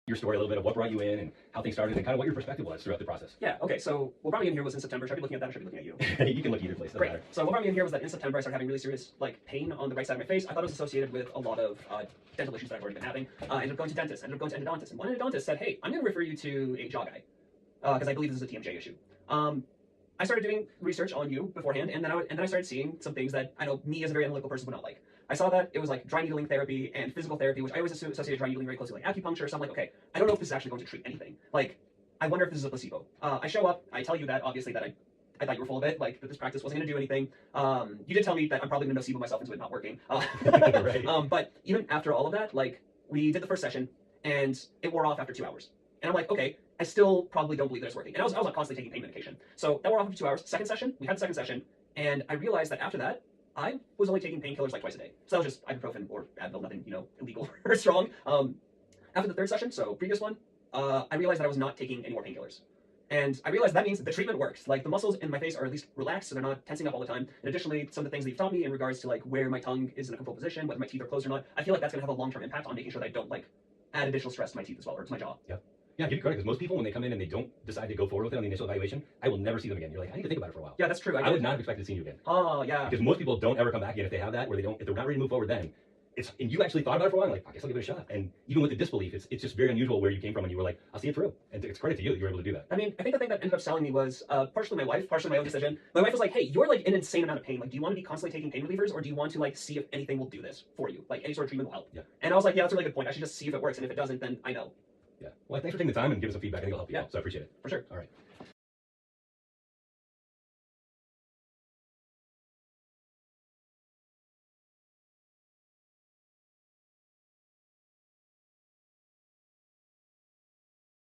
your story a little bit of what brought you in and how things started and kind of what your perspective was throughout the process. Yeah, okay, so what brought me in here was in September. Should I be looking at that or should I be looking at you? You can look either place, doesn't Great. matter. So what brought me in here was that in September I started having really serious pain on the right side of my face. I thought it was associated with a lot of dental issues that I've already been having. I ended up going to dentists, ended up going to endodontist, and one endodontist said, hey, I'm going to refer you to a jaw guy because I believe this is a TMJ issue. I started doing research on you beforehand, and then I started seeing some things that I know me as a very analytical person would not like. I saw that it was like dry needling therapy and physical therapy, which I always associated dry needling very closely with like acupuncture. So I'm like, okay, I don't know if this is actually going to treat anything. Like, I wonder if this is a placebo. I show up, I tell you that obviously that I thought you were full of it, like that this practice wasn't going to do anything. You did tell me that I'm probably going to nocebo myself into it not working. Right. But even after all of that, like we did the first session and it wore off after 2 hours. And I'm like, okay, I still probably don't believe that it's working. And I was constantly taking pain medication. So that wore off after 2 hours. Second session, we had the second session, and I realized that after that, I was only taking painkillers like twice a day. So that was just ibuprofen or Advil, nothing, illegal or strong. After the third session, so previous one, I realized that I was not taking any more painkillers. And I realized that means the treatment works. Like the muscles in my face are at least relaxed, so they're not tensing up all the time. And additionally, some of the things that you've taught me in regards to like where my tongue is in a comfortable position, whether my teeth are closed or not, I feel like that's gonna have a long-term impact on making sure that I don't like add additional stress to my teeth as well, or to my jaw. Yep. Yeah, give you credit, because most people, when they come in and they don't decide to go forward with it on the initial evaluation, I will never see them again. You're like, I need to think about it for a while. Yeah, that's true. I would not have expected to see you again. Oh, yeah. Because most people don't ever come back again if they have that, where if they're not ready to move forward then. And you actually thought about it for a while, like, I guess I'll give it a shot. And even with the disbelief, it's just very unusual where you came from and you were like, I'll see it through. And it's credit to you that you were able to do that. I mean, I think the thing that ended up selling me was partially my wife, partially my own decision. My wife was like, hey, you're like in an insane amount of pain. Like, do you want to be constantly taking pain relievers, or do you want to like see if anything will do this for you? Like any sort of treatment will help. Yeah. And I was like, yeah, that's a really good point. I should just see if it works. And if it doesn't, then I know. Yeah. Well, thanks for taking the time and giving some feedback. I think it'll help you out. So I appreciate it. For sure. All right.